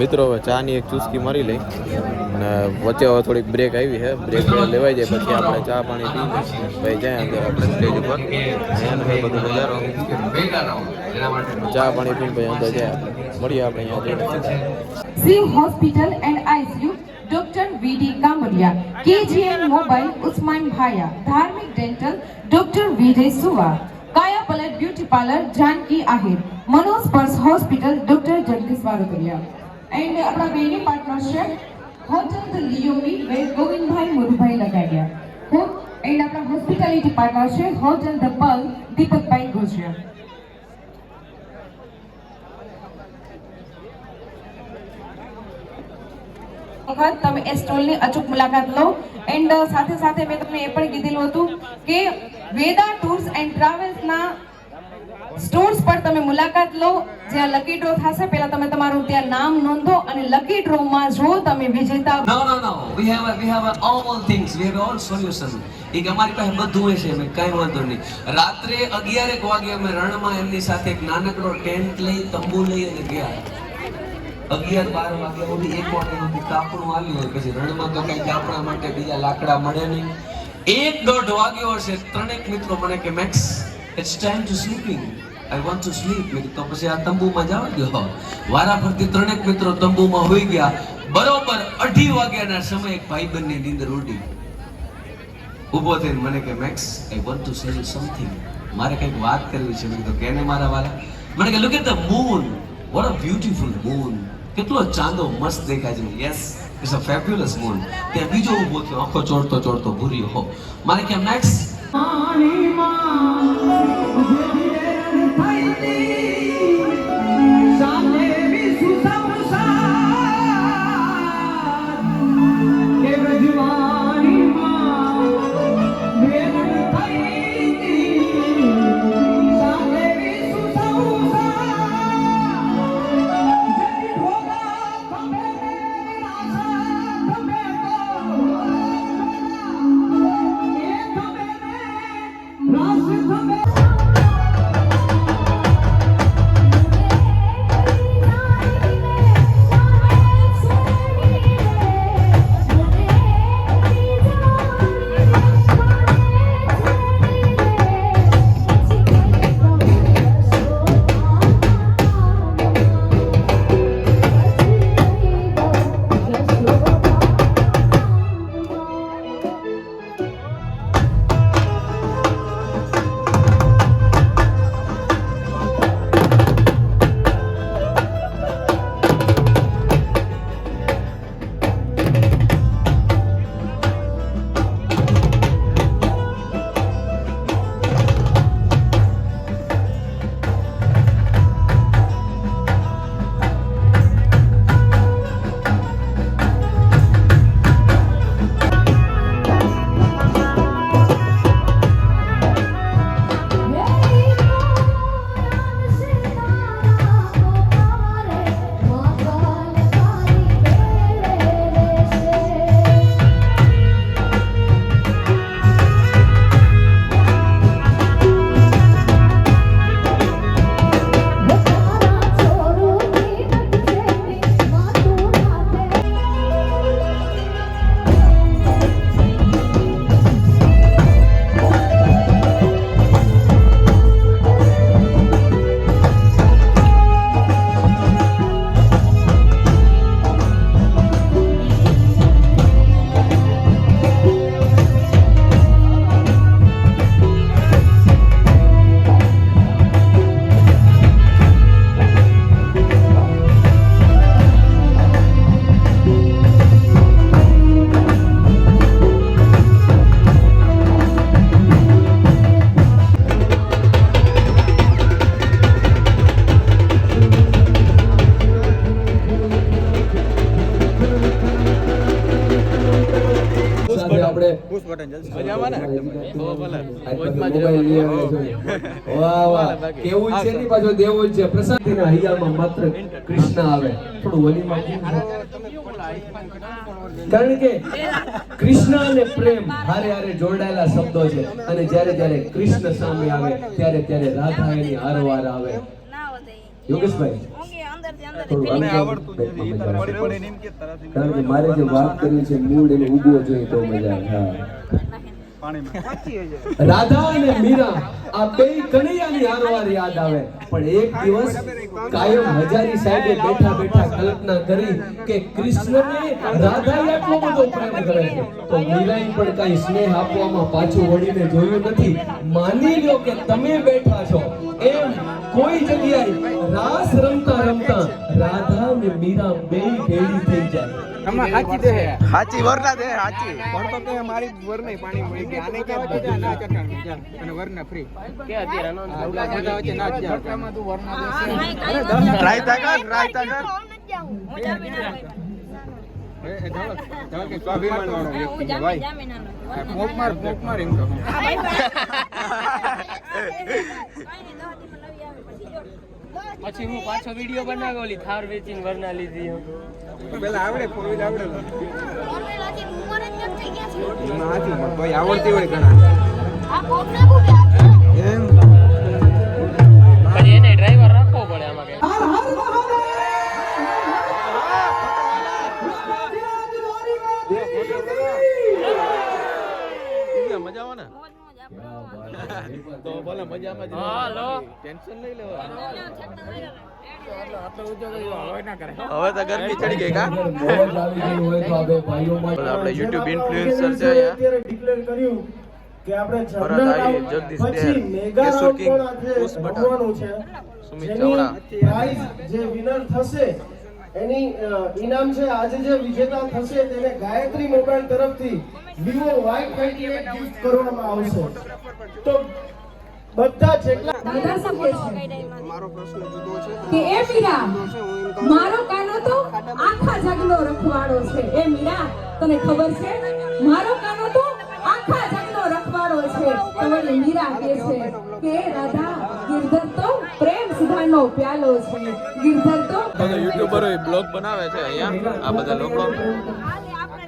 મિત્રો હવે ચાની એક ચૂસકી મારી લઈ અને વચ્ચે હવે થોડીક બ્રેક આવી છે. બ્રેક લેવાઈ જાય પછી આપણે ચા પાણી પીને ભાઈ જાય અંદર આપણે સ્ટેજ ઉપર અહીંયા બધો નજારો ચા પાણી પીને ભાઈ અંદર જાય મળીએ આપણે અહીંયા જઈને. Siv Hospital and ICU, Dr. V.D. Kamaria, KGN Mobile, Usman Bhaya, Dharmik Dental, Dr. Vijay Suva, Kaya Palat Beauty Parlor, Janki Ahir, Manoj Pars Hospital, Dr. Jagdish Varukaria. And our venue partnership, Hotel The Leomi, where Govind Bhai Murubhai Lagadia. And our hospitality partnership, Hotel The Pearl, Deepak Bhai Gujria. તમે એ સ્ટોલની અચૂક મુલાકાત લો. And સાથે સાથે મેં તમને એ પણ કીધેલું હતું કે વેદા ટૂર્સ એન્ડ ટ્રાવેલ્સના સ્ટોર્સ પર તમે મુલાકાત લો. જ્યાં લકી ડ્રો થશે પહેલા તમે તમારું ત્યાં નામ નોંધો અને લકી ડ્રોમાં જો તમે વિજેતા. No, we have all things, we have all solution. એક અમારી પાસે બધું હોય છે, અમે કાંઈ વાંધો નહીં. રાત્રે 11 વાગે અમે રણમાં એમની સાથે એક નાનકડો ટેન્ટ લઈ તંબુ લઈ અને ગયા. 11-12 વાગ્યા સુધી 1 વાગ્યા સુધી કાપડું આલ્યું હોય, પછી રણમાં તો કઈ કાપડા માટે બીજા લાકડા મળે નહીં. 1-1.5 વાગ્યો હશે, ત્રણેક મિત્રો મને કે Max it's time to sleeping, I want to sleep. મેં તો પછી આ તંબુમાં જવા દો. વારાફરતી ત્રણેક મિત્રો તંબુમાં હોઈ ગયા. બરોબર 2:30 વાગ્યાના સમયે એક ભાઈબંધની નીંદર ઉડી. ઊભો થઈને મને કે Max I want to say you something, મારે કંઈક વાત કરવી છે. મેં તો કેને મારા વાલા? મને કે look at the moon, what a beautiful moon, કેટલો ચાંદો મસ્ત દેખાય છે. Yes, it's a fabulous moon. ત્યાં બીજો ઊભો થયો, આંખો ચોડતો ભૂર્યો હો. મારે કે મેક્સ પુશ બટન જલ્દી મજામાં ને વાહ વાહ, કેવું છે ની પાછો દેવો છે. પ્રસાદીના હૈયામાં માત્ર કૃષ્ણ આવે. થોડું વલીમાં કારણ કે કૃષ્ણ અને પ્રેમ હારે હારે જોડાયેલા શબ્દો છે અને જ્યારે જ્યારે કૃષ્ણ સામે આવે ત્યારે રાધા એની હારોહાર આવે. યોગેશભાઈ થોડું કારણ કે મારે જે વાત કરવી છે મૂડ એને ઊભો જોઈએ તો મજા આવે. હા, રાધા અને મીરા આ બે કનૈયાની હારવાર યાદ આવે. પણ એક દિવસ કાયમ હજારી સાહેબે બેઠા બેઠા કલ્પના કરી કે કૃષ્ણને રાધાએ આટલો બધો પ્રેમ કરે છે તો મીરાએ પણ કાંઈ સ્નેહ આપવામાં પાછું વળીને જોયું નથી. માની લો કે તમે બેઠા છો એમ કોઈ જગ્યાએ રાસ રમતા રમતા રાધા અને મીરા બે ભેળી થઈ જાય. સાચી વરના દે સાચી પડતો કે મારી વર નહીં પાણી મળી ગયા આને કે ના ચટાણ અને વરના ફ્રી કે અત્યારે નો બધા વચ્ચે ના જ જાવ તું વરના દે રાયતા કર એ ધવલ કે સ્વાભિમાન વાળો વ્યક્તિ છે ભાઈ પોક માર એમ તો પછી હું પાછો વિડિયો બનાવ્યો ઓલી થાર વેચીને વરના લીધી હું પેલા આવડે ફોર આવડે નથી પણ ભાઈ આવડતી હોય ઘણા એમ પછી એને ડ્રાઈવર રાખવો પડે આમાં કઈ મજા આવે ને તો ભલે મજામાં જ હાલો ટેન્શન નહીં લેવાનું. આટલો ઊંચો કર્યો હવે ના કરે હવે તો ગરમી ચડી ગઈ કા મોજ આવી ગઈ હોય તો આ બે ભાઈઓમાં આપણે YouTube ઇન્ફ્લુએન્સર છે અહીંયા ડિક્લેર કર્યું કે આપણે ભરત જમના આહિર, જગદીશ પછી દેર, મેગા કેશોર રાઉન્ડ કિંગ, પણ આજે પુષ્પ પઠાણ, રમવાનું છે. સુમિત જેની ચાવડા. પ્રાઇઝ જે વિનર થશે એની ઇનામ છે. આજે જે વિજેતા થશે તેને ગાયત્રી મોબાઈલ તરફથી Vivo Y28 ગિફ્ટ કરવામાં આવશે. તો બધા જેટલા દાદા શું કહે છે મારો પ્રશ્ન જુદો છે કે એ મીરા હું એમ કહું મારો કાનો તો આખા જગનો રખવાડો છે. એ મીરા તને ખબર છે મારો કાનો તો આખા જગનો રખવાડો છે. તો મીરા કહે છે કે રાધા ગિરધર તો પ્રેમ સુધાનો પ્યાલો છે. ગિરધર તો બધા યુટ્યુબરો બ્લોગ બનાવે છે અહીંયા આ બધા લોકો.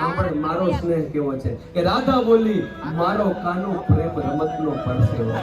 પણ મારો સ્નેહ કેવો છે કે રાધા બોલી મારો કાનો પ્રેમ રમતનો પરસેવો.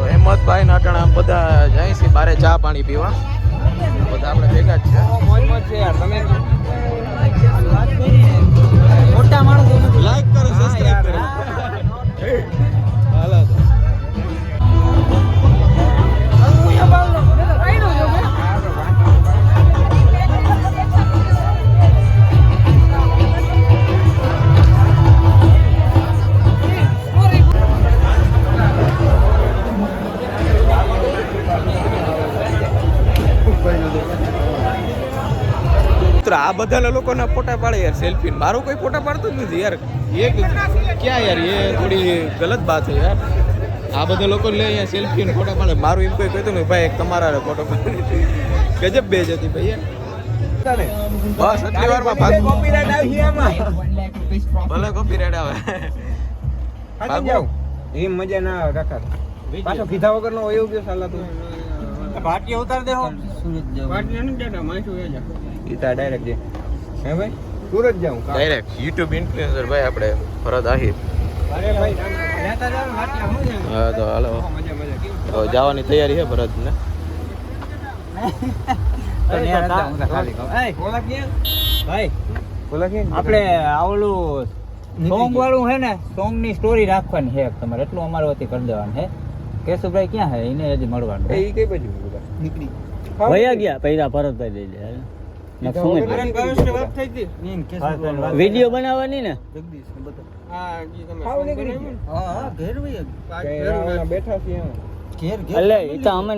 હિંમતભાઈ નાટણા બધા જાય છે બારે ચા પાણી પીવા. બધા આપણે ભેગા જ છે. મોજ છે યાર તમે મોટા માણસો લાઈક કરો સબસ્ક્રાઇબ કરો હાલો તો. આ બધા લોકોના ફોટા પાડે યાર સેલ્ફી, મારું કોઈ ફોટા પાડતું જ નથી યાર. એ ક્યાં યાર, એ થોડી ગલત બાત છે યાર. આ બધા લોકો લે અહીંયા સેલ્ફી ને ફોટા પાડે, મારું એમ કોઈ કહેતું નહીં ભાઈ એક તમારા ફોટો પાડે. ગજબ બેજ હતી ભાઈ યાર. બસ એટલી વારમાં ભાગ કોપીરાઈટ આવી એમાં ભલે કોપીરાઈટ આવે. હાજી જાવ એ મજા ના આવે કાકા પાછો કીધા વગર નો હોય ગયો સાલા તું પાટિયા ઉતાર દે હો સુરત જાવ પાટિયા નહીં ડેટા માથું એ જા ઈતા ડાયરેક્ટ જે હે ભાઈ સુરત જાઉં ડાયરેક્ટ યુટ્યુબ ઇન્ફ્લુએન્સર ભાઈ આપણે ફરજ આહિર. અરે ભાઈ લેતા જાવ પાટિયા હું જાય હા તો હાલો મજા તો જવાની તૈયારી છે ભરત ને. આપણે આવલું સોંગ વાળું હે ને સોંગ ની સ્ટોરી રાખવાની છે તમારે એટલું અમારા વતી કરી દેવાનું છે. કેશુભાઈ ક્યાં હે એને હજી મળવાનું એ કઈ બાજુ નીકળી વયા ગયા પૈસા ભરતભાઈ દઈ દે વિડીયો બનાવવાની ને બેઠા છીએ એટલે એ તો અમે